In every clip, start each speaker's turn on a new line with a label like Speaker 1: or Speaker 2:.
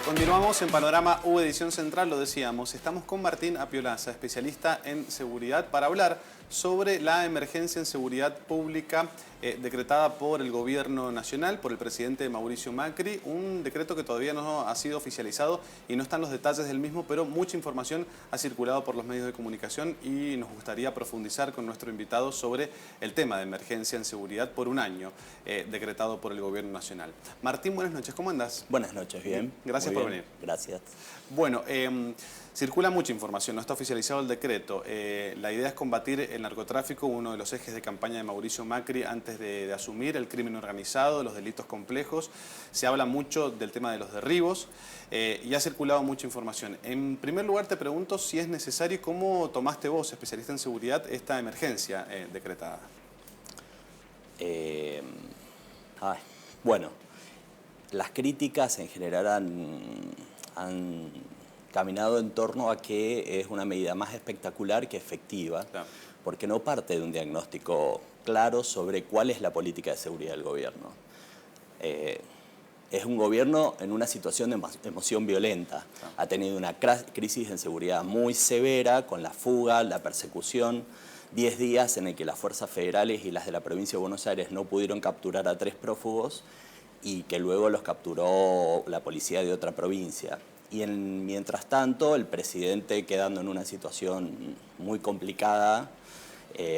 Speaker 1: Continuamos en Panorama U Edición Central, lo decíamos. Estamos con Martín Apiolaza, especialista en seguridad, para hablar sobre la emergencia en seguridad pública decretada por el Gobierno Nacional, por el presidente Mauricio Macri. Un decreto que todavía no ha sido oficializado y no están los detalles del mismo, pero mucha información ha circulado por los medios de comunicación y nos gustaría profundizar con nuestro invitado sobre el tema de emergencia en seguridad por un año decretado por el Gobierno Nacional. Martín, buenas noches, ¿cómo andás?
Speaker 2: Buenas noches, bien.
Speaker 1: Gracias por venir.
Speaker 2: Gracias.
Speaker 1: Bueno, circula mucha información, no está oficializado el decreto. La idea es combatir el narcotráfico, uno de los ejes de campaña de Mauricio Macri antes de asumir, el crimen organizado, los delitos complejos. Se habla mucho del tema de los derribos y ha circulado mucha información. En primer lugar te pregunto si es necesario y cómo tomaste vos, especialista en seguridad, esta emergencia decretada.
Speaker 2: Bueno, las críticas en general han caminado en torno a que es una medida más espectacular que efectiva, claro, porque no parte de un diagnóstico claro sobre cuál es la política de seguridad del gobierno. Es un gobierno en una situación de emoción violenta. Claro. Ha tenido una crisis de seguridad muy severa con la fuga, la persecución, 10 días en el que las fuerzas federales y las de la provincia de Buenos Aires no pudieron capturar a 3 prófugos y que luego los capturó la policía de otra provincia. Y mientras tanto, el presidente quedando en una situación muy complicada,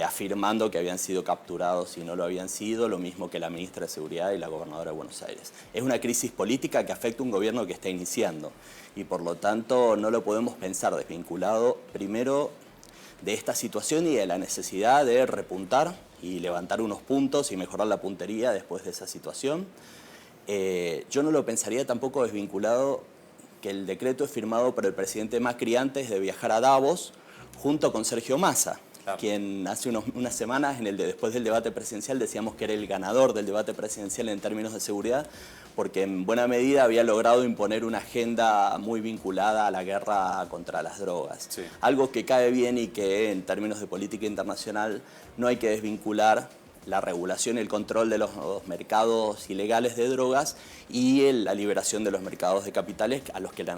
Speaker 2: afirmando que habían sido capturados y no lo habían sido, lo mismo que la ministra de Seguridad y la gobernadora de Buenos Aires. Es una crisis política que afecta a un gobierno que está iniciando y por lo tanto no lo podemos pensar desvinculado primero de esta situación y de la necesidad de repuntar y levantar unos puntos y mejorar la puntería después de esa situación. Yo no lo pensaría tampoco desvinculado que el decreto es firmado por el presidente Macri antes de viajar a Davos junto con Sergio Massa, claro, quien hace unas semanas, después del debate presidencial, decíamos que era el ganador del debate presidencial en términos de seguridad, porque en buena medida había logrado imponer una agenda muy vinculada a la guerra contra las drogas. Sí. Algo que cae bien y que en términos de política internacional no hay que desvincular la regulación y el control de los mercados ilegales de drogas y la liberación de los mercados de capitales a los que la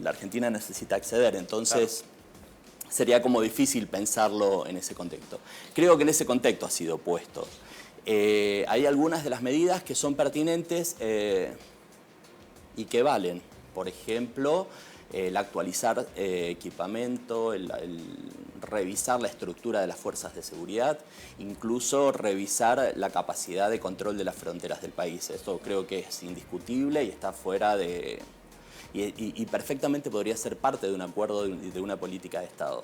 Speaker 2: Argentina necesita acceder. Entonces, claro, sería como difícil pensarlo en ese contexto. Creo que en ese contexto ha sido puesto. Hay algunas de las medidas que son pertinentes y que valen. Por ejemplo, el actualizar equipamiento, el revisar la estructura de las fuerzas de seguridad, incluso revisar la capacidad de control de las fronteras del país. Esto creo que es indiscutible y está fuera de... Y perfectamente podría ser parte de un acuerdo de una política de Estado.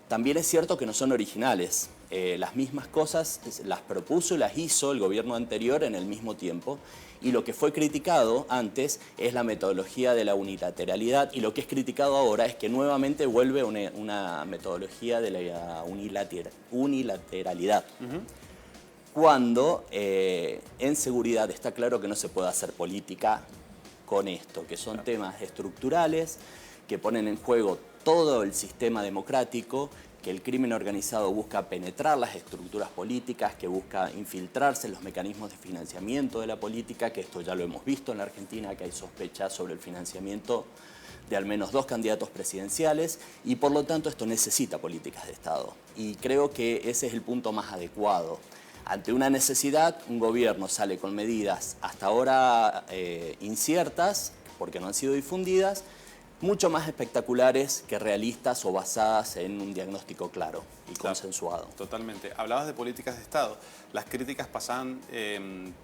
Speaker 2: También es cierto que no son originales. Las mismas cosas las propuso y las hizo el gobierno anterior en el mismo tiempo. Y lo que fue criticado antes es la metodología de la unilateralidad y lo que es criticado ahora es que nuevamente vuelve una metodología de la unilateralidad. Cuando en seguridad está claro que no se puede hacer política con esto, que son temas estructurales que ponen en juego todo el sistema democrático, que el crimen organizado busca penetrar las estructuras políticas, que busca infiltrarse en los mecanismos de financiamiento de la política, que esto ya lo hemos visto en la Argentina, que hay sospechas sobre el financiamiento de al menos 2 candidatos presidenciales y por lo tanto esto necesita políticas de Estado. Y creo que ese es el punto más adecuado. Ante una necesidad, un gobierno sale con medidas hasta ahora inciertas, porque no han sido difundidas, mucho más espectaculares que realistas o basadas en un diagnóstico claro y consensuado.
Speaker 1: Totalmente. Hablabas de políticas de Estado. Las críticas pasan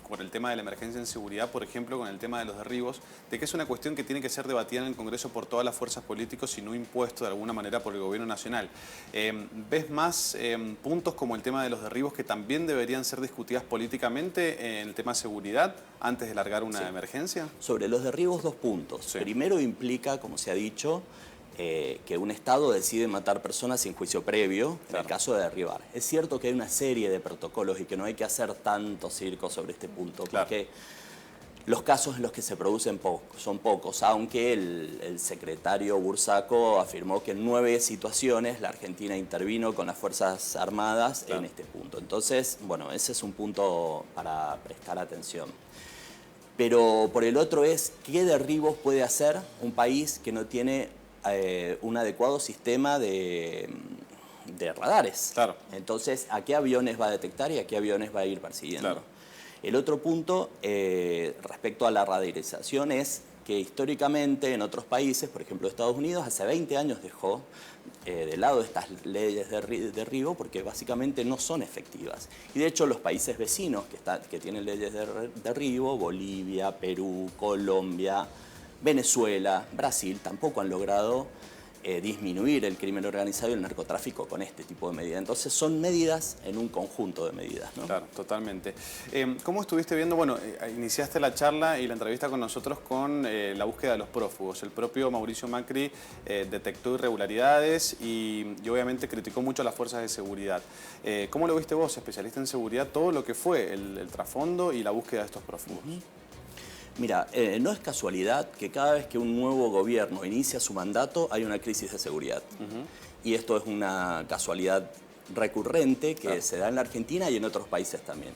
Speaker 1: por el tema de la emergencia en seguridad, por ejemplo, con el tema de los derribos, de que es una cuestión que tiene que ser debatida en el Congreso por todas las fuerzas políticas y no impuesto de alguna manera por el Gobierno Nacional. ¿Ves más puntos como el tema de los derribos que también deberían ser discutidas políticamente en el tema de seguridad antes de largar una emergencia?
Speaker 2: Sobre los derribos, 2 puntos. Sí. Primero implica, como se ha dicho, que un Estado decide matar personas sin juicio previo, en el caso de derribar. Es cierto que hay una serie de protocolos y que no hay que hacer tanto circo sobre este punto, porque los casos en los que se producen son pocos, aunque el secretario Bursaco afirmó que en 9 situaciones la Argentina intervino con las Fuerzas Armadas en este punto. Entonces, bueno, ese es un punto para prestar atención. Pero por el otro es qué derribos puede hacer un país que no tiene un adecuado sistema de radares.
Speaker 1: Claro.
Speaker 2: Entonces, ¿a qué aviones va a detectar y a qué aviones va a ir persiguiendo?
Speaker 1: Claro.
Speaker 2: El otro punto respecto a la radarización es que históricamente en otros países, por ejemplo Estados Unidos, hace 20 años dejó de lado estas leyes de derribo porque básicamente no son efectivas. Y de hecho los países vecinos que tienen leyes de derribo, Bolivia, Perú, Colombia, Venezuela, Brasil, tampoco han logrado disminuir el crimen organizado y el narcotráfico con este tipo de medidas. Entonces son medidas en un conjunto de medidas, ¿no?
Speaker 1: Claro, totalmente. ¿Cómo estuviste viendo? Bueno, iniciaste la charla y la entrevista con nosotros con la búsqueda de los prófugos. El propio Mauricio Macri detectó irregularidades y obviamente criticó mucho a las fuerzas de seguridad. ¿Cómo lo viste vos, especialista en seguridad, todo lo que fue el trasfondo y la búsqueda de estos prófugos?
Speaker 2: Mira, no es casualidad que cada vez que un nuevo gobierno inicia su mandato hay una crisis de seguridad. Y esto es una casualidad recurrente que se da en la Argentina y en otros países también.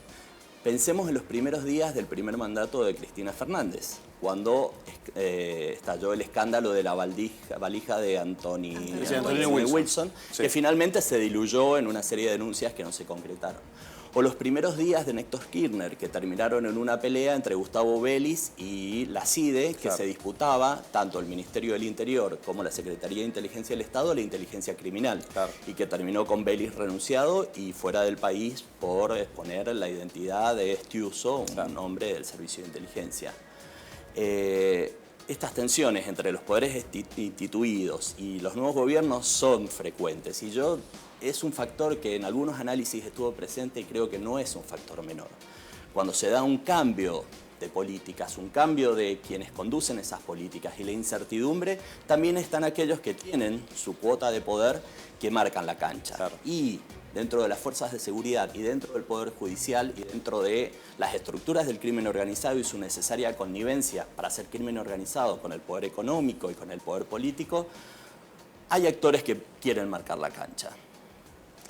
Speaker 2: Pensemos en los primeros días del primer mandato de Cristina Fernández, cuando estalló el escándalo de la valija de Anthony Wilson,
Speaker 1: sí,
Speaker 2: que finalmente se diluyó en una serie de denuncias que no se concretaron. O los primeros días de Néstor Kirchner, que terminaron en una pelea entre Gustavo Vélez y la CIDE, que se disputaba tanto el Ministerio del Interior como la Secretaría de Inteligencia del Estado, la inteligencia criminal, y que terminó con Vélez renunciado y fuera del país por exponer la identidad de Estiuso, un hombre del Servicio de Inteligencia. Estas tensiones entre los poderes instituidos y los nuevos gobiernos son frecuentes y es un factor que en algunos análisis estuvo presente y creo que no es un factor menor. Cuando se da un cambio de políticas, un cambio de quienes conducen esas políticas y la incertidumbre, también están aquellos que tienen su cuota de poder que marcan la cancha. Y dentro de las fuerzas de seguridad y dentro del Poder Judicial y dentro de las estructuras del crimen organizado y su necesaria connivencia para hacer crimen organizado con el poder económico y con el poder político, hay actores que quieren marcar la cancha.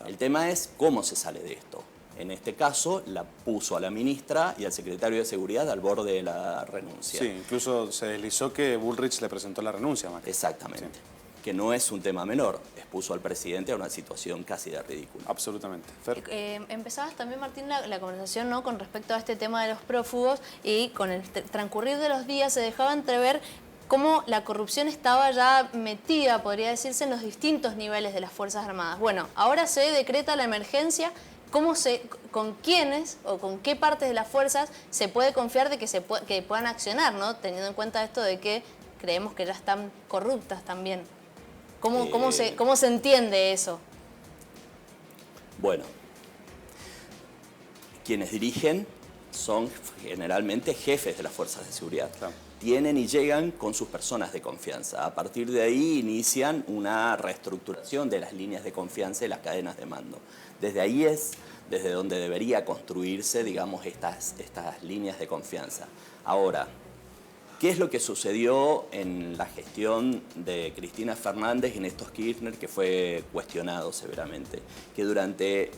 Speaker 2: El tema es cómo se sale de esto. En este caso, la puso a la ministra y al secretario de Seguridad al borde de la renuncia.
Speaker 1: Sí, incluso se deslizó que Bullrich le presentó la renuncia, Macri.
Speaker 2: Exactamente. Sí. Que no es un tema menor. Expuso al presidente a una situación casi de ridícula.
Speaker 1: Absolutamente. Fer.
Speaker 3: Empezabas también, Martín, la conversación, ¿no?, con respecto a este tema de los prófugos y con el transcurrir de los días se dejaba entrever cómo la corrupción estaba ya metida, podría decirse, en los distintos niveles de las Fuerzas Armadas. Bueno, ahora se decreta la emergencia. ¿Con quiénes o con qué partes de las fuerzas se puede confiar de que puedan accionar, ¿no?, teniendo en cuenta esto de que creemos que ya están corruptas también? ¿Cómo se entiende eso?
Speaker 2: Bueno, quienes dirigen son generalmente jefes de las fuerzas de seguridad. Tienen y llegan con sus personas de confianza. A partir de ahí inician una reestructuración de las líneas de confianza y las cadenas de mando. Desde ahí es desde donde debería construirse, digamos, estas líneas de confianza. Ahora, ¿qué es lo que sucedió en la gestión de Cristina Fernández y Néstor Kirchner, que fue cuestionado severamente? Que durante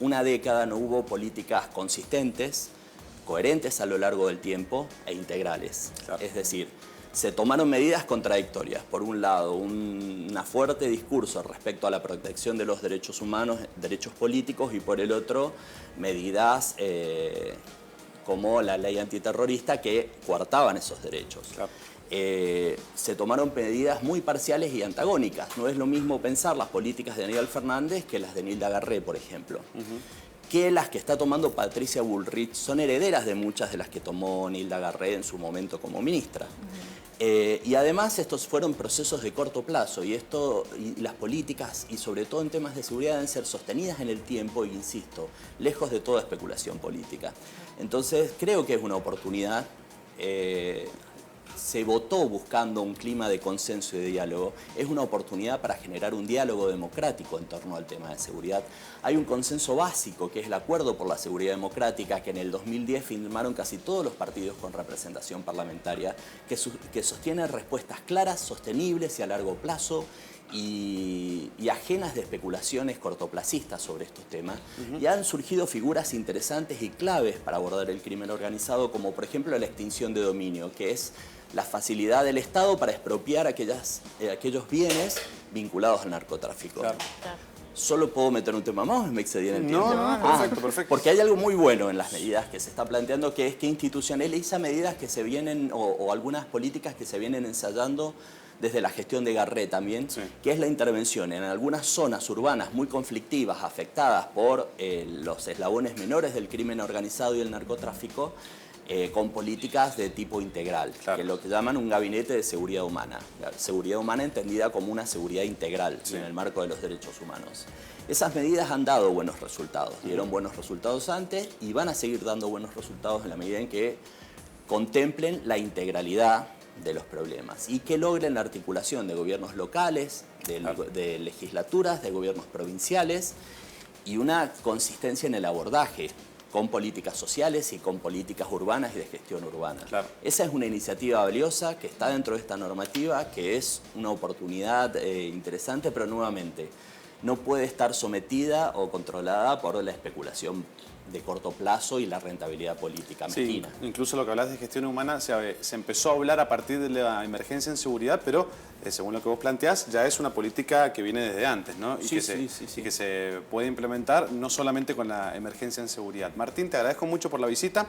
Speaker 2: una década no hubo políticas consistentes, coherentes a lo largo del tiempo e integrales. Es decir, se tomaron medidas contradictorias. Por un lado, un fuerte discurso respecto a la protección de los derechos humanos, derechos políticos, y por el otro, medidas como la ley antiterrorista que coartaban esos derechos. Se tomaron medidas muy parciales y antagónicas. No es lo mismo pensar las políticas de Aníbal Fernández que las de Nilda Garré, por ejemplo. Que las que está tomando Patricia Bullrich son herederas de muchas de las que tomó Nilda Garré en su momento como ministra. Y además estos fueron procesos de corto plazo y las políticas y sobre todo en temas de seguridad deben ser sostenidas en el tiempo, y insisto, lejos de toda especulación política. Entonces creo que es una oportunidad. se votó buscando un clima de consenso y de diálogo, es una oportunidad para generar un diálogo democrático en torno al tema de seguridad. Hay un consenso básico, que es el Acuerdo por la Seguridad Democrática, que en el 2010 firmaron casi todos los partidos con representación parlamentaria, que sostiene respuestas claras, sostenibles y a largo plazo, y ajenas de especulaciones cortoplacistas sobre estos temas. Y han surgido figuras interesantes y claves para abordar el crimen organizado, como por ejemplo la extinción de dominio, que es la facilidad del Estado para expropiar aquellos bienes vinculados al narcotráfico.
Speaker 1: Claro.
Speaker 2: ¿Solo puedo meter un tema más o me excedí en el tiempo?
Speaker 1: No, perfecto.
Speaker 2: Porque hay algo muy bueno en las medidas que se está planteando, que es que institucionaliza medidas que se vienen, o algunas políticas que se vienen ensayando desde la gestión de Garré también,
Speaker 1: sí,
Speaker 2: que es la intervención en algunas zonas urbanas muy conflictivas, afectadas por los eslabones menores del crimen organizado y el narcotráfico, con políticas de tipo integral,
Speaker 1: claro,
Speaker 2: que es lo que llaman un gabinete de seguridad humana. La seguridad humana entendida como una seguridad integral, sí, en el marco de los derechos humanos. Esas medidas han dado buenos resultados, dieron buenos resultados antes y van a seguir dando buenos resultados en la medida en que contemplen la integralidad de los problemas y que logren la articulación de gobiernos locales, de legislaturas, de gobiernos provinciales y una consistencia en el abordaje con políticas sociales y con políticas urbanas y de gestión urbana.
Speaker 1: Claro.
Speaker 2: Esa es una iniciativa valiosa que está dentro de esta normativa, que es una oportunidad interesante, pero nuevamente no puede estar sometida o controlada por la especulación de corto plazo y la rentabilidad política mezquina.
Speaker 1: Sí, incluso lo que hablas de gestión humana se empezó a hablar a partir de la emergencia en seguridad, pero según lo que vos planteás, ya es una política que viene desde antes, ¿no? Y, y que se puede implementar no solamente con la emergencia en seguridad. Martín, te agradezco mucho por la visita.